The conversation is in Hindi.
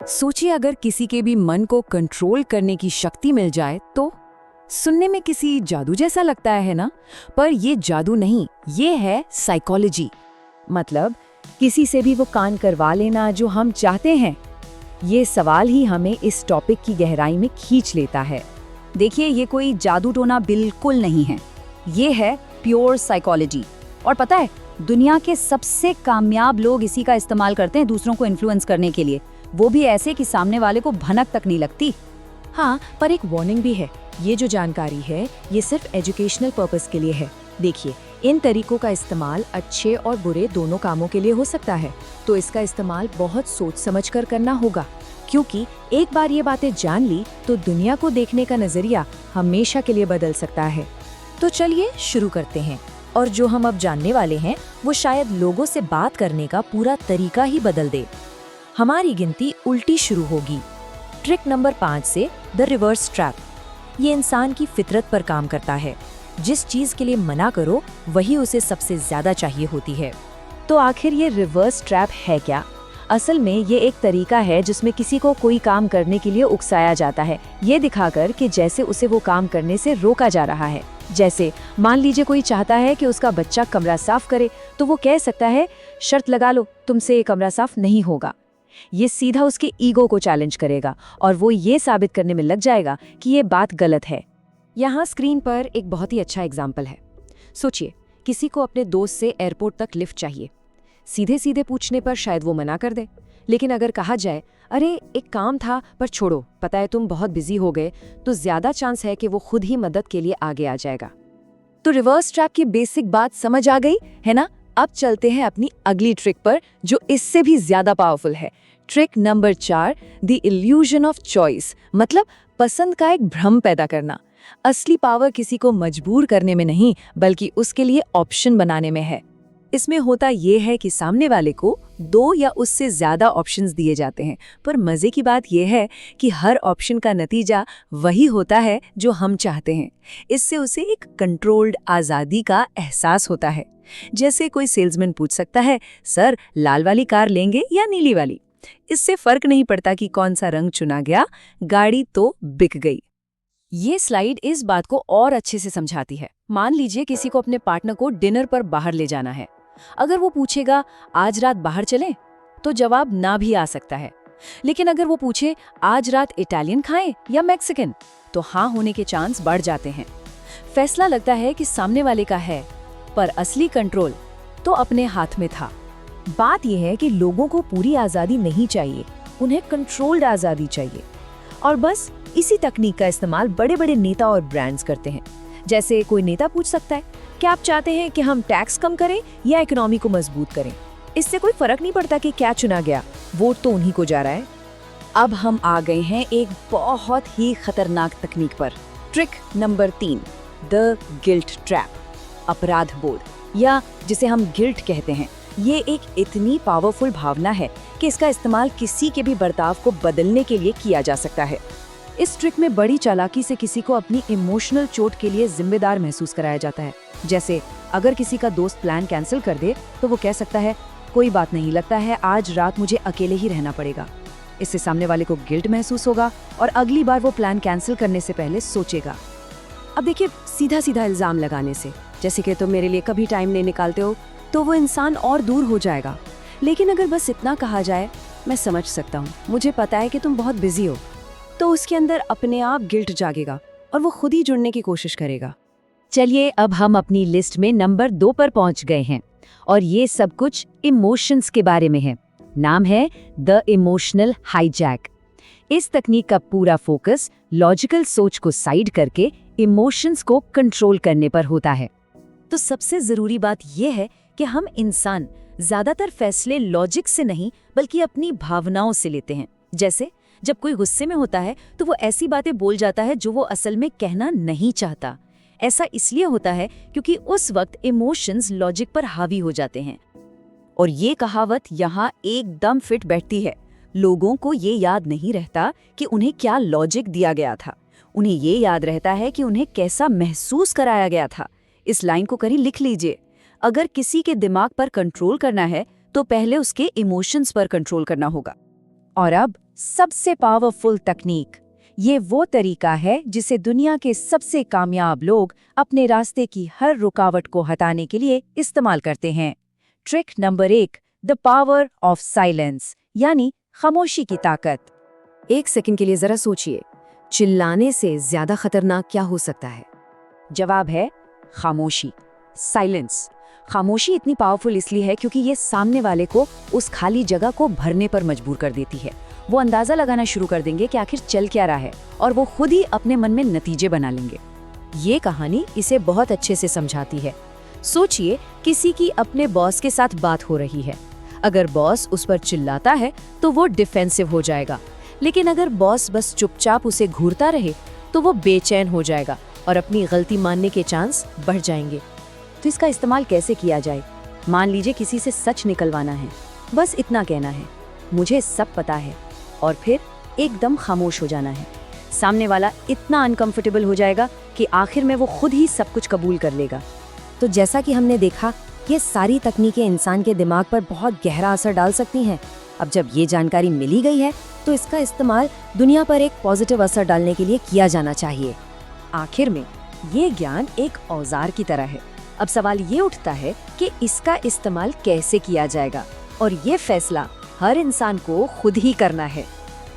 सोचिए अगर किसी के भी मन को कंट्रोल करने की शक्ति मिल जाए तो सुनने में किसी जादू जैसा लगता है ना। पर ये जादू नहीं, ये है साइकोलॉजी। मतलब किसी से भी वो काम करवा लेना जो हम चाहते हैं। ये सवाल ही हमें इस टॉपिक की गहराई में खींच लेता है। देखिए, ये कोई जादू टोना बिल्कुल नहीं है, ये है प्योर साइकोलॉजी। और पता है, दुनिया के सबसे कामयाब लोग इसी का इस्तेमाल करते हैं दूसरों को इन्फ्लुएंस करने के लिए, वो भी ऐसे कि सामने वाले को भनक तक नहीं लगती। हाँ, पर एक वार्निंग भी है। ये जो जानकारी है ये सिर्फ एजुकेशनल पर्पस के लिए है। देखिए, इन तरीकों का इस्तेमाल अच्छे और बुरे दोनों कामों के लिए हो सकता है, तो इसका इस्तेमाल बहुत सोच समझ कर करना होगा, क्योंकि एक बार ये बातें जान ली तो दुनिया को देखने का नजरिया हमेशा के लिए बदल सकता है। तो चलिए शुरू करते हैं। और जो हम अब जानने वाले हैं वो शायद लोगों से बात करने का पूरा तरीका ही बदल दे। हमारी गिनती उल्टी शुरू होगी। ट्रिक नंबर 5 से द रिवर्स ट्रैप। ये इंसान की फितरत पर काम करता है। जिस चीज के लिए मना करो वही उसे सबसे ज्यादा चाहिए होती है। तो आखिर ये रिवर्स ट्रैप है क्या? असल में ये एक तरीका है जिसमें किसी को कोई काम करने के लिए उकसाया जाता है, ये दिखाकर कि जैसे उसे वो काम करने से रोका जा रहा है। जैसे मान लीजिए कोई चाहता है कि उसका बच्चा कमरा साफ करे, तो वो कह सकता है, शर्त लगा लो, तुमसे ये कमरा साफ नहीं होगा। ये सीधा उसके ईगो को चैलेंज करेगा और वो ये साबित करने में लग जाएगा कि ये बात गलत है। यहाँ स्क्रीन पर एक बहुत ही अच्छा एग्जाम्पल है। सोचिए, किसी को अपने दोस्त से एयरपोर्ट तक लिफ्ट चाहिए। सीधे सीधे पूछने पर शायद वो मना कर दे, लेकिन अगर कहा जाए, अरे एक काम था पर छोड़ो, पता है तुम बहुत बिजी हो गए, तो ज्यादा चांस है कि वो खुद ही मदद के लिए आगे आ जाएगा। तो रिवर्स ट्रैप की बेसिक बात समझ आ गई है ना? अब चलते हैं अपनी अगली ट्रिक पर, जो इससे भी ज्यादा पावरफुल है। Trick number 4, the illusion of choice, मतलब पसंद का एक भ्रम पैदा करना। असली पावर किसी को मजबूर करने में नहीं, बल्कि उसके लिए ऑप्शन बनाने में है। इसमें होता यह है कि सामने वाले को 2 या उससे ज्यादा ऑप्शंस दिए जाते हैं, पर मजे की बात यह है कि हर ऑप्शन का नतीजा वही होता है जो हम चाहते हैं। इससे उसे एक कंट्रोल्ड आजादी का एहसास होता है। जैसे कोई सेल्समैन पूछ सकता है, सर लाल वाली कार लेंगे या नीली वाली? इससे फर्क नहीं पड़ता कि कौन सा रंग चुना गया, गाड़ी तो बिक गई। ये स्लाइड इस बात को और अच्छे से समझाती है। मान लीजिए किसी को अपने पार्टनर को डिनर पर बाहर ले जाना है। अगर वो पूछेगा, आज रात बाहर चलें, तो जवाब ना भी आ सकता है। लेकिन अगर वो पूछे, आज रात इटालियन खाएं या मैक्सिकन, तो हाँ होने के चांस बढ़ जाते हैं। फैसला लगता है कि सामने वाले का है, पर असली कंट्रोल तो अपने हाथ में था। बात यह है कि लोगों को पूरी आज़ादी नहीं चाहिए, उन्हें कंट्रोल्ड आज़ादी चाहिए। और बस इसी तकनीक का इस्तेमाल बड़े बड़े नेता और ब्रांड्स करते हैं। जैसे कोई नेता पूछ सकता है, क्या आप चाहते हैं कि हम टैक्स कम करें या इकोनॉमी को मजबूत करें? इससे कोई फर्क नहीं पड़ता कि क्या चुना गया, वोट तो उन्हीं को जा रहा है। अब हम आ गए हैं एक बहुत ही खतरनाक तकनीक पर। Trick number 3, the guilt trap, अपराध बोध, या जिसे हम गिल्ट कहते हैं। ये एक इतनी पावरफुल भावना है कि इसका इस्तेमाल किसी के भी बर्ताव को बदलने के लिए किया जा सकता है। इस ट्रिक में बड़ी चालाकी से किसी को अपनी इमोशनल चोट के लिए जिम्मेदार महसूस कराया जाता है। जैसे अगर किसी का दोस्त प्लान कैंसिल कर दे, तो वो कह सकता है, कोई बात नहीं, लगता है आज रात मुझे अकेले ही रहना पड़ेगा। इससे सामने वाले को गिल्ट महसूस होगा और अगली बार वो प्लान कैंसिल करने से पहले सोचेगा। अब देखिए, सीधा सीधा इल्जाम लगाने से, जैसे कि तुम मेरे लिए कभी टाइम नहीं निकालते हो, तो वो इंसान और दूर हो जाएगा। लेकिन अगर बस इतना कहा जाए, मैं समझ सकता हूँ, मुझे पता है कि तुम बहुत बिजी हो, तो उसके अंदर अपने आप गिल्ट जागेगा और वो खुद ही जुड़ने की कोशिश करेगा। चलिए, अब हम अपनी लिस्ट में नंबर 2 पर पहुंच गए हैं, और ये सब कुछ इमोशंस के बारे में है। नाम है द इमोशनल हाईजैक। इस तकनीक का पूरा फोकस लॉजिकल सोच को साइड करके इमोशंस को कंट्रोल करने पर होता है। तो सबसे जरूरी बात यह है कि हम इंसान ज्यादातर फैसले लॉजिक से नहीं, बल्कि अपनी भावनाओं से लेते हैं। जैसे जब कोई गुस्से में होता है तो वो ऐसी बातें बोल जाता है जो वो असल में कहना नहीं चाहता। ऐसा इसलिए होता है क्योंकि उस वक्त इमोशंस लॉजिक पर हावी हो जाते हैं। और ये कहावत यहाँ एकदम फिट बैठती है। लोगों को ये याद नहीं रहता कि उन्हें क्या लॉजिक दिया गया था, उन्हें ये याद रहता है कि उन्हें कैसा महसूस कराया गया था। इस लाइन को कहीं लिख लीजिए, अगर किसी के दिमाग पर कंट्रोल करना है तो पहले उसके इमोशंस पर कंट्रोल करना होगा। और अब सबसे पावरफुल तकनीक। ये वो तरीका है जिसे दुनिया के सबसे कामयाब लोग अपने रास्ते की हर रुकावट को हटाने के लिए इस्तेमाल करते हैं। Trick number 1, the power of silence, यानी खामोशी की ताकत। एक सेकंड के लिए जरा सोचिए, चिल्लाने से ज्यादा खतरनाक क्या हो सकता है? जवाब है खामोशी, साइलेंस। खामोशी इतनी पावरफुल इसलिए है क्योंकि ये सामने वाले को उस खाली जगह को भरने पर मजबूर कर देती है। वो अंदाजा लगाना शुरू कर देंगे कि आखिर चल क्या रहा है और वो खुद ही अपने मन में नतीजे बना लेंगे। ये कहानी इसे बहुत अच्छे से समझाती है। सोचिए, किसी की अपने बॉस के साथ बात हो रही है। अगर बॉस उस पर चिल्लाता है तो वो डिफेंसिव हो जाएगा, लेकिन अगर बॉस बस चुपचाप उसे घूरता रहे तो वो बेचैन हो जाएगा और अपनी गलती मानने के चांस बढ़ जाएंगे। तो इसका इस्तेमाल कैसे किया जाए? मान लीजिए किसी से सच निकलवाना है, बस इतना कहना है, मुझे सब पता है, और फिर एकदम खामोश हो जाना है। सामने वाला इतना अनकंफर्टेबल हो जाएगा कि आखिर में वो खुद ही सब कुछ कबूल कर लेगा। तो जैसा कि हमने देखा, ये सारी तकनीकें इंसान के दिमाग पर बहुत गहरा असर डाल सकती हैं। अब जब ये जानकारी मिली गई है तो इसका इस्तेमाल दुनिया पर एक पॉजिटिव असर डालने के लिए किया जाना चाहिए। आखिर में ये ज्ञान एक औजार की तरह है। अब सवाल ये उठता है कि इसका इस्तेमाल कैसे किया जाएगा, और ये फैसला हर इंसान को खुद ही करना है।